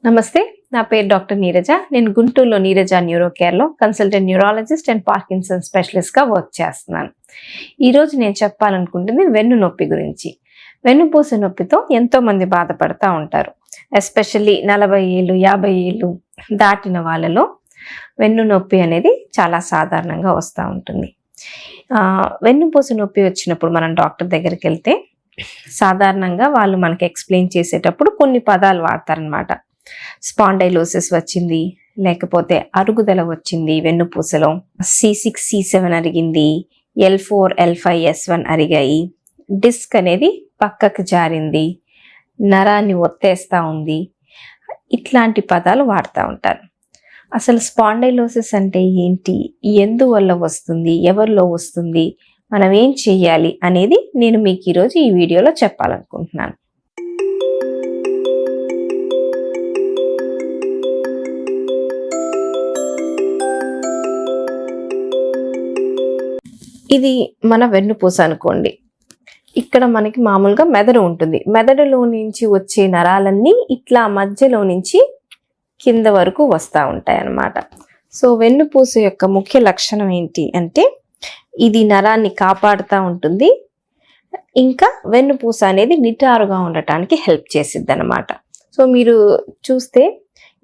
నమస్తే, నా పేరు డాక్టర్ నీరజ. నేను గుంటూరులో నీరజ న్యూరో కేర్లో కన్సల్టెంట్ న్యూరాలజిస్ట్ అండ్ పార్కిన్సన్ స్పెషలిస్ట్గా వర్క్ చేస్తున్నాను. ఈరోజు నేను చెప్పాలనుకుంటుంది వెన్ను నొప్పి గురించి. వెన్నుపూస నొప్పితో ఎంతోమంది బాధపడుతూ ఉంటారు. ఎస్పెషల్లీ 40 ఏళ్ళు 50 ఏళ్ళు దాటిన వాళ్ళలో వెన్ను నొప్పి అనేది చాలా సాధారణంగా వస్తూ ఉంటుంది. వెన్నుపూస నొప్పి వచ్చినప్పుడు మనం డాక్టర్ దగ్గరికి వెళ్తే సాధారణంగా వాళ్ళు మనకి ఎక్స్ప్లెయిన్ చేసేటప్పుడు కొన్ని పదాలు వాడతారనమాట. స్పాండైలోసిస్ వచ్చింది, లేకపోతే అరుగుదల వచ్చింది వెన్నుపూసలో, C6 C7 అరిగింది, L4 L5 S1 అరిగాయి, disc అనేది పక్కకు జారింది, నరాన్ని ఒత్తేస్తూ ఉంది, ఇట్లాంటి పదాలు వాడుతూ ఉంటారు. అసలు స్పాండైలోసిస్ అంటే ఏంటి, ఎందువల్ల వస్తుంది, ఎవరిలో వస్తుంది, మనం ఏం చెయ్యాలి అనేది నేను మీకు ఈరోజు ఈ వీడియోలో చెప్పాలనుకుంటున్నాను. ఇది మన వెన్నుపూస అనుకోండి. ఇక్కడ మనకి మామూలుగా మెదడు ఉంటుంది. మెదడులో నుంచి వచ్చే నరాలన్నీ ఇట్లా మధ్యలో నుంచి కింద వరకు వస్తూ ఉంటాయి అన్నమాట. సో వెన్నుపూస యొక్క ముఖ్య లక్షణం ఏంటి అంటే ఇది నరాన్ని కాపాడుతూ ఉంటుంది, ఇంకా వెన్నుపూస అనేది నిటారుగా ఉండటానికి హెల్ప్ చేసిద్ది అనమాట. సో మీరు చూస్తే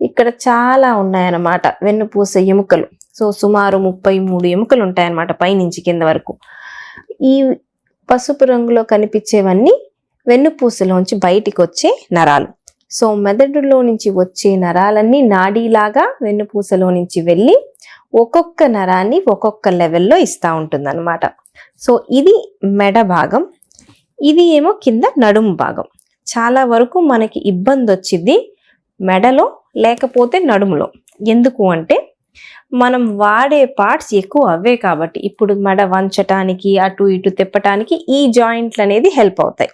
ఇక్కడ చాలా ఉన్నాయన్నమాట వెన్నుపూస ఎముకలు. సో సుమారు 33 ఎముకలు ఉంటాయన్నమాట పైనుంచి కింద వరకు. ఈ పసుపు రంగులో కనిపించేవన్నీ వెన్నుపూసలోంచి బయటికి వచ్చే నరాలు. సో మెదడులో నుంచి వచ్చే నరాలన్నీ నాడీలాగా వెన్నుపూసలో నుంచి వెళ్ళి ఒక్కొక్క నరాన్ని ఒక్కొక్క లెవెల్లో ఇస్తూ ఉంటుంది అనమాట. సో ఇది మెడ భాగం, ఇది ఏమో కింద నడుము భాగం. చాలా వరకు మనకి ఇబ్బంది వచ్చింది మెడలో లేకపోతే నడుములో. ఎందుకు అంటే మనం వాడే పార్ట్స్ ఎక్కువ అవే కాబట్టి. ఇప్పుడు మెడ వంచటానికి అటు ఇటు తిప్పటానికి ఈ జాయింట్లు అనేది హెల్ప్ అవుతాయి,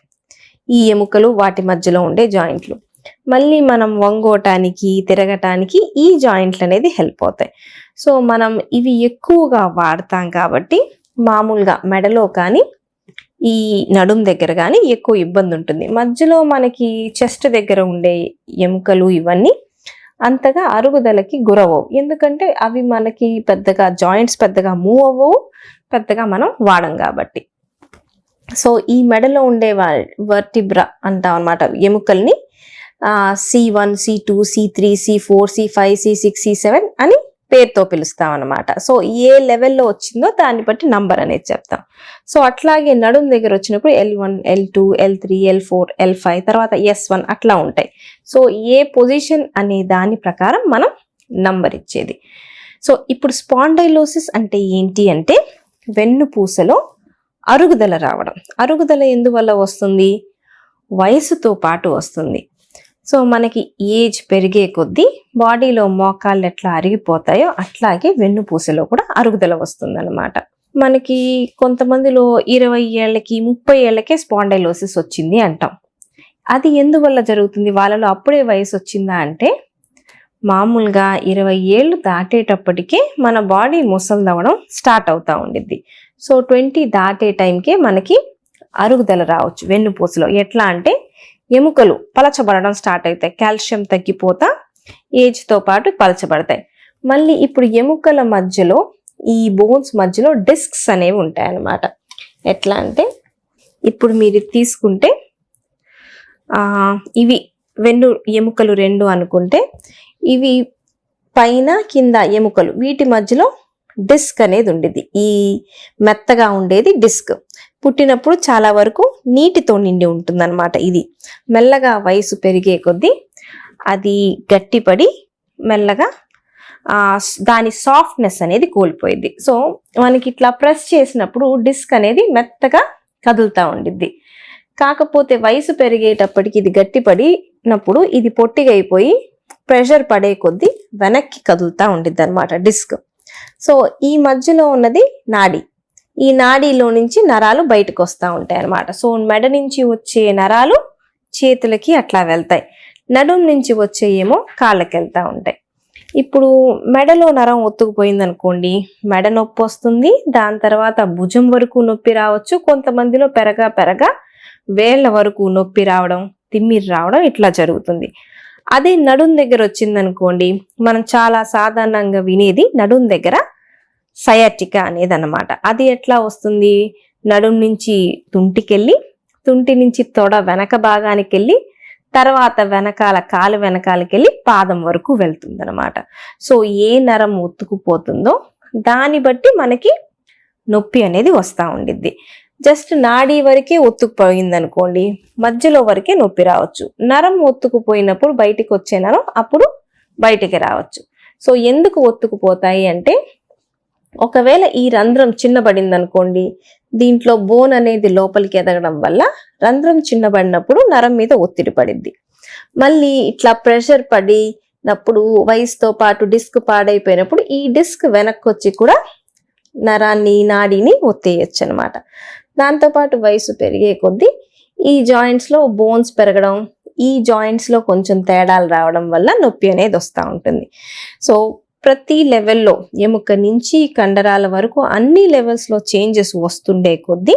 ఈ ఎముకలు వాటి మధ్యలో ఉండే జాయింట్లు. మళ్ళీ మనం వంగోటానికి తిరగటానికి ఈ జాయింట్లు అనేది హెల్ప్ అవుతాయి. సో మనం ఇవి ఎక్కువగా వాడతాం కాబట్టి మామూలుగా మెడలో కానీ ఈ నడుం దగ్గర కానీ ఎక్కువ ఇబ్బంది ఉంటుంది. మధ్యలో మనకి చెస్ట్ దగ్గర ఉండే ఎముకలు ఇవన్నీ అంతగా అరుగుదలకి గురవవు, ఎందుకంటే అవి మనకి పెద్దగా జాయింట్స్ పెద్దగా మూవ్ అవ్వవు, పెద్దగా మనం వాడం కాబట్టి. సో ఈ మెడలో ఉండే వర్టిబ్రా అంటాం అన్నమాట ఎముకల్ని C1 C2 C3 C4 C5 C6 C7 అని పేరుతో పిలుస్తాం అన్నమాట. సో ఏ లెవెల్లో వచ్చిందో దాన్ని బట్టి నంబర్ అనేది చెప్తాం. సో అట్లాగే నడుం దగ్గర వచ్చినప్పుడు L1 L2 L3 L4 L5 తర్వాత S1 అట్లా ఉంటాయి. సో ఏ పొజిషన్ అనే దాని ప్రకారం మనం నంబర్ ఇచ్చేది. సో ఇప్పుడు స్పాండైలోసిస్ అంటే ఏంటి అంటే వెన్నుపూసలో అరుగుదల రావడం. అరుగుదల ఎందువల్ల వస్తుంది? వయసుతో పాటు వస్తుంది. సో మనకి ఏజ్ పెరిగే కొద్దీ బాడీలో మోకాళ్ళు ఎట్లా అరిగిపోతాయో అట్లాగే వెన్నుపూసలో కూడా అరుగుదల వస్తుందన్నమాట. మనకి కొంతమందిలో 20 ఏళ్ళకి 30 ఏళ్ళకే స్పాండైలోసిస్ వచ్చింది అంటాం. అది ఎందువల్ల జరుగుతుంది? వాళ్ళలో అప్పుడే వయసు వచ్చిందా అంటే మామూలుగా 20 ఏళ్ళు దాటేటప్పటికే మన బాడీ ముసలిదవ్వడం స్టార్ట్ అవుతూ ఉండిద్ది. సో 20 దాటే టైంకే మనకి అరుగుదల రావచ్చు వెన్నుపూసలో. ఎట్లా అంటే ఎముకలు పలచబడడం స్టార్ట్ అవుతాయి, కాల్షియం తగ్గిపోతా ఏజ్తో పాటు పలచబడతాయి. మళ్ళీ ఇప్పుడు ఎముకల మధ్యలో ఈ బోన్స్ మధ్యలో డిస్క్స్ అనేవి ఉంటాయి అన్నమాట. ఎట్లా అంటే ఇప్పుడు మీరు తీసుకుంటే ఇవి వెన్ను ఎముకలు 2 అనుకుంటే ఇవి పైన కింద ఎముకలు, వీటి మధ్యలో డిస్క్ అనేది ఉండేది. ఈ మెత్తగా ఉండేది డిస్క్. పుట్టినప్పుడు చాలా వరకు నీటితో నిండి ఉంటుందన్నమాట. ఇది మెల్లగా వయసు పెరిగే కొద్దీ అది గట్టిపడి మెల్లగా దాని సాఫ్ట్నెస్ అనేది కోల్పోయింది. సో మనకి ఇట్లా ప్రెస్ చేసినప్పుడు డిస్క్ అనేది మెత్తగా కదులుతూ ఉండిద్ది. కాకపోతే వయసు పెరిగేటప్పటికి ఇది గట్టిపడినప్పుడు ఇది పొట్టిగా అయిపోయి ప్రెషర్ పడే కొద్దీ వెనక్కి కదులుతూ ఉండిద్ది అనమాట డిస్క్. సో ఈ మధ్యలో ఉన్నది నాడి. ఈ నాడీలో నుంచి నరాలు బయటకు వస్తూ ఉంటాయి అన్నమాట. సో మెడ నుంచి వచ్చే నరాలు చేతులకి అట్లా వెళ్తాయి, నడుం నుంచి వచ్చే ఏమో కాళ్ళకి వెళ్తూ ఉంటాయి. ఇప్పుడు మెడలో నరం ఒత్తుకుపోయింది అనుకోండి, మెడ నొప్పి వస్తుంది. దాని తర్వాత భుజం వరకు నొప్పి రావచ్చు, కొంతమందిలో పెరగా వేళ్ల వరకు నొప్పి రావడం, తిమ్మిరి రావడం ఇట్లా జరుగుతుంది. అదే నడుం దగ్గర వచ్చిందనుకోండి, మనం చాలా సాధారణంగా వినేది నడుం దగ్గర సయాటికా అనేది అన్నమాట. అది ఎట్లా వస్తుంది, నడుం నుంచి తుంటికెళ్ళి, తుంటి నుంచి తొడ వెనక భాగానికి వెళ్ళి, తర్వాత వెనకాల కాలు వెనకాలకెళ్ళి పాదం వరకు వెళ్తుంది అనమాట. సో ఏ నరం ఒత్తుకుపోతుందో దాన్ని బట్టి మనకి నొప్పి అనేది వస్తూ ఉండిద్ది. జస్ట్ నాడీ వరకే ఒత్తుకుపోయింది అనుకోండి, మధ్యలో వరకే నొప్పి రావచ్చు. నరం ఒత్తుకుపోయినప్పుడు బయటికి వచ్చే నరం అప్పుడు బయటికి రావచ్చు. సో ఎందుకు ఒత్తుకుపోతాయి అంటే, ఒకవేళ ఈ రంధ్రం చిన్నబడింది అనుకోండి, దీంట్లో బోన్ అనేది లోపలికి ఎదగడం వల్ల రంధ్రం చిన్నబడినప్పుడు నరం మీద ఒత్తిడి పడిద్ది. మళ్ళీ ఇట్లా ప్రెషర్ పడినప్పుడు వయసుతో పాటు డిస్క్ పాడైపోయినప్పుడు ఈ డిస్క్ వెనక్కి వచ్చి కూడా నరాన్ని నాడిని ఒత్తేయచ్చు అనమాట. దాంతోపాటు వయసు పెరిగే కొద్దీ ఈ జాయింట్స్ లో బోన్స్ పెరగడం, ఈ జాయింట్స్ లో కొంచెం తేడాలు రావడం వల్ల నొప్పి అనేది వస్తూ ఉంటుంది. సో ప్రతి లెవెల్లో ఎముక నుంచి కండరాల వరకు అన్ని లెవెల్స్ లో చేంజెస్ వస్తుండే కొద్దీ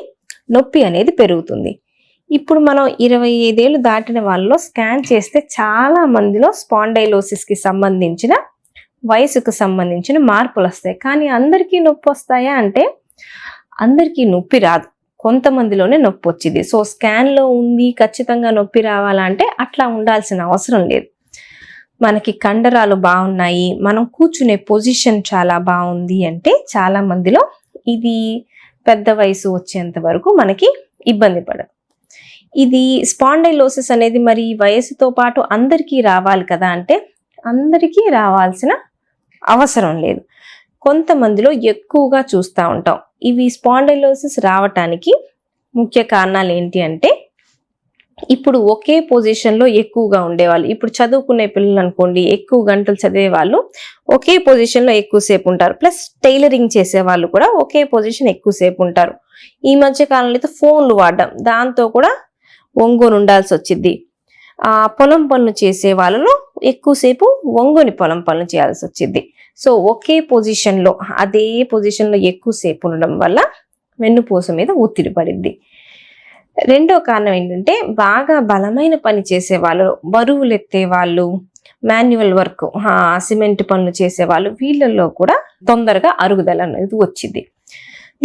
నొప్పి అనేది పెరుగుతుంది. ఇప్పుడు మనం 25 ఏళ్ళు దాటిన వాళ్ళలో స్కాన్ చేస్తే చాలా మందిలో స్పాండైలోసిస్ కి సంబంధించిన వయసుకు సంబంధించిన మార్పులు వస్తాయి. కానీ అందరికీ నొప్పి వస్తాయా అంటే అందరికీ నొప్పి రాదు, కొంతమందిలోనే నొప్పి వచ్చింది. సో స్కాన్ లో ఉంది ఖచ్చితంగా నొప్పి రావాలంటే అట్లా ఉండాల్సిన అవసరం లేదు. మనకి కండరాలు బాగున్నాయి, మనం కూర్చునే పొజిషన్ చాలా బాగుంది అంటే చాలా మందిలో ఇది పెద్ద వయసు వచ్చేంత వరకు మనకి ఇబ్బంది పడదు. ఇది స్పాండైలోసిస్ అనేది మరి వయసుతో పాటు అందరికీ రావాలి కదా అంటే అందరికీ రావాల్సిన అవసరం లేదు. కొంతమందిలో ఎక్కువగా చూస్తూ ఉంటాం. ఇవి స్పాండైలోసిస్ రావటానికి ముఖ్య కారణాలు ఏంటి అంటే, ఇప్పుడు ఒకే పొజిషన్లో ఎక్కువగా ఉండేవాళ్ళు, ఇప్పుడు చదువుకునే పిల్లలు అనుకోండి, ఎక్కువ గంటలు చదివే వాళ్ళు ఒకే పొజిషన్లో ఎక్కువసేపు ఉంటారు. ప్లస్ టైలరింగ్ చేసే వాళ్ళు కూడా ఒకే పొజిషన్ ఎక్కువసేపు ఉంటారు. ఈ మధ్య కాలంలో అయితే ఫోన్లు వాడడం, దాంతో కూడా ఒంగోని ఉండాల్సి వచ్చింది. పొలం పనులు చేసే వాళ్ళలో ఎక్కువసేపు ఒంగోని పొలం పనులు చేయాల్సి వచ్చింది. సో ఒకే పొజిషన్లో అదే పొజిషన్లో ఎక్కువసేపు ఉండడం వల్ల వెన్నుపూస మీద ఒత్తిడి పడిద్ది. రెండో కారణం ఏంటంటే, బాగా బలమైన పని చేసే వాళ్ళు, బరువులు ఎత్తే వాళ్ళు, మాన్యువల్ వర్క్, సిమెంట్ పనులు చేసే వాళ్ళు, వీళ్ళల్లో కూడా తొందరగా అరుగుదల అనేది వచ్చింది.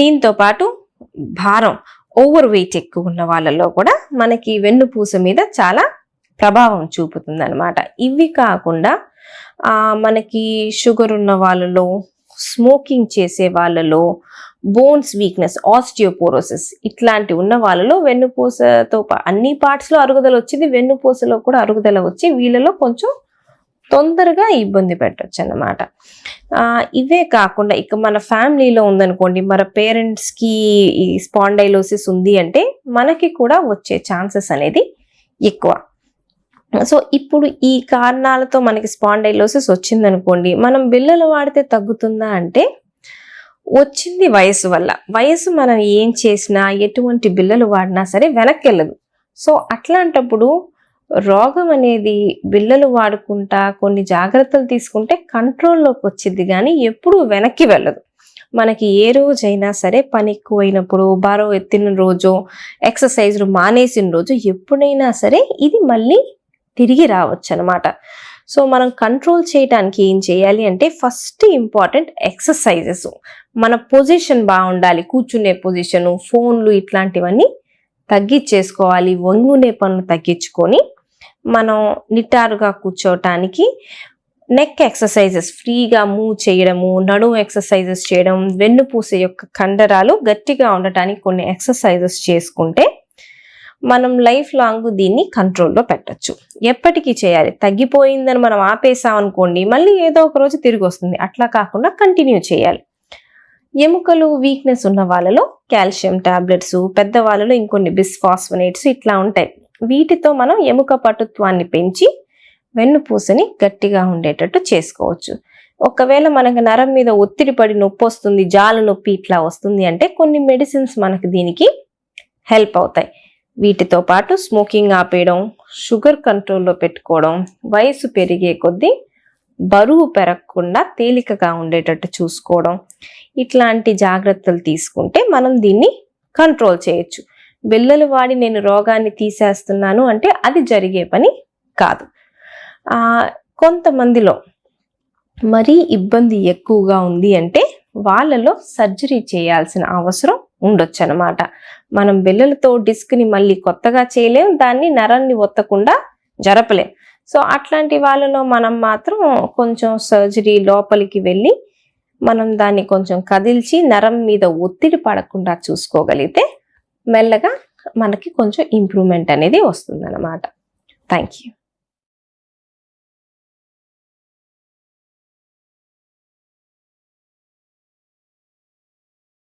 దీంతో పాటు భారం, ఓవర్ వెయిట్ ఎక్కువ ఉన్న వాళ్ళలో కూడా మనకి వెన్నుపూస మీద చాలా ప్రభావం చూపుతుంది అనమాట. ఇవి కాకుండా మనకి షుగర్ ఉన్న వాళ్ళలో, స్మోకింగ్ చేసే వాళ్ళలో, బోన్స్ వీక్నెస్, ఆస్టియోపోరోసిస్ ఇట్లాంటి ఉన్న వాళ్ళలో వెన్నుపూసతో అన్ని పార్ట్స్ లో అరుగుదల వచ్చింది, వెన్నుపూసలో కూడా అరుగుదల వచ్చి వీళ్ళలో కొంచెం తొందరగా ఇబ్బంది పెట్టచ్చు అన్నమాట. ఇవే కాకుండా ఇక మన ఫ్యామిలీలో ఉందనుకోండి, మన పేరెంట్స్ కి ఈ స్పాండైలోసిస్ ఉంది అంటే మనకి కూడా వచ్చే ఛాన్సెస్ అనేది ఎక్కువ. సో ఇప్పుడు ఈ కారణాలతో మనకి స్పాండైలోసిస్ వచ్చిందనుకోండి, మనం బిళ్ళలు వాడితే తగ్గుతుందా అంటే వచ్చింది వయసు వల్ల. వయసు మనం ఏం చేసినా, ఎటువంటి బిళ్ళలు వాడినా సరే వెనక్కి వెళ్ళదు. సో అట్లాంటప్పుడు రోగం అనేది బిళ్ళలు వాడుకుంటా కొన్ని జాగ్రత్తలు తీసుకుంటే కంట్రోల్లోకి వచ్చింది, కానీ ఎప్పుడూ వెనక్కి వెళ్ళదు. మనకి ఏ రోజైనా సరే పని ఎక్కువైనప్పుడు, బరువు ఎత్తిన రోజు, ఎక్సర్సైజ్లు మానేసిన రోజు, ఎప్పుడైనా సరే ఇది మళ్ళీ తిరిగి రావచ్చు అనమాట. సో మనం కంట్రోల్ చేయడానికి ఏం చేయాలి అంటే, ఫస్ట్ ఇంపార్టెంట్ ఎక్సర్సైజెస్. మన పొజిషన్ బాగుండాలి, కూర్చునే పొజిషను, ఫోన్లు ఇట్లాంటివన్నీ తగ్గించేసుకోవాలి. వంగునే పనులు తగ్గించుకొని మనం నిటారుగా కూర్చోవటానికి నెక్ ఎక్సర్సైజెస్, ఫ్రీగా మూవ్ చేయడము, నడుము ఎక్సర్సైజెస్ చేయడం, వెన్నుపూస యొక్క కండరాలు గట్టిగా ఉండటానికి కొన్ని ఎక్సర్సైజెస్ చేసుకుంటే మనం లైఫ్ లాంగ్ దీన్ని కంట్రోల్లో పెట్టచ్చు. ఎప్పటికీ చేయాలి. తగ్గిపోయిందని మనం ఆపేసాం అనుకోండి, మళ్ళీ ఏదో ఒక రోజు తిరిగి వస్తుంది. అట్లా కాకుండా కంటిన్యూ చేయాలి. ఎముకలు వీక్నెస్ ఉన్న వాళ్ళలో కాల్షియం టాబ్లెట్స్, పెద్దవాళ్ళలో ఇంకొన్ని బిస్ఫాస్ఫనేట్స్ ఇట్లా ఉంటాయి. వీటితో మనం ఎముక పటుత్వాన్ని పెంచి వెన్నుపూసని గట్టిగా ఉండేటట్టు చేసుకోవచ్చు. ఒకవేళ మనకు నరం మీద ఒత్తిడి పడి నొప్పి వస్తుంది, జాలు నొప్పి ఇట్లా వస్తుంది అంటే కొన్ని మెడిసిన్స్ మనకి దీనికి హెల్ప్ అవుతాయి. వీటితో పాటు స్మోకింగ్ ఆపేయడం, షుగర్ కంట్రోల్లో పెట్టుకోవడం, వయసు పెరిగే కొద్దీ బరువు పెరగకుండా తేలికగా ఉండేటట్టు చూసుకోవడం, ఇట్లాంటి జాగ్రత్తలు తీసుకుంటే మనం దీన్ని కంట్రోల్ చేయొచ్చు. బిళ్ళలు వాడి నేను రోగాన్ని తీసేస్తున్నాను అంటే అది జరిగే పని కాదు. కొంతమందిలో మరీ ఇబ్బంది ఎక్కువగా ఉంది అంటే వాళ్ళలో సర్జరీ చేయాల్సిన అవసరం ఉండొచ్చు అనమాట. మనం బెల్లలతో డిస్క్ని మళ్ళీ కొత్తగా చేయలేం, దాన్ని నరాన్ని ఒత్తకుండా జరపలేం. సో అట్లాంటి వాళ్ళలో మనం మాత్రం కొంచెం సర్జరీ లోపలికి వెళ్ళి మనం దాన్ని కొంచెం కదిల్చి నరం మీద ఒత్తిడి పడకుండా చూసుకోగలిగితే మెల్లగా మనకి కొంచెం ఇంప్రూవ్మెంట్ అనేది వస్తుందన్నమాట. Thank you.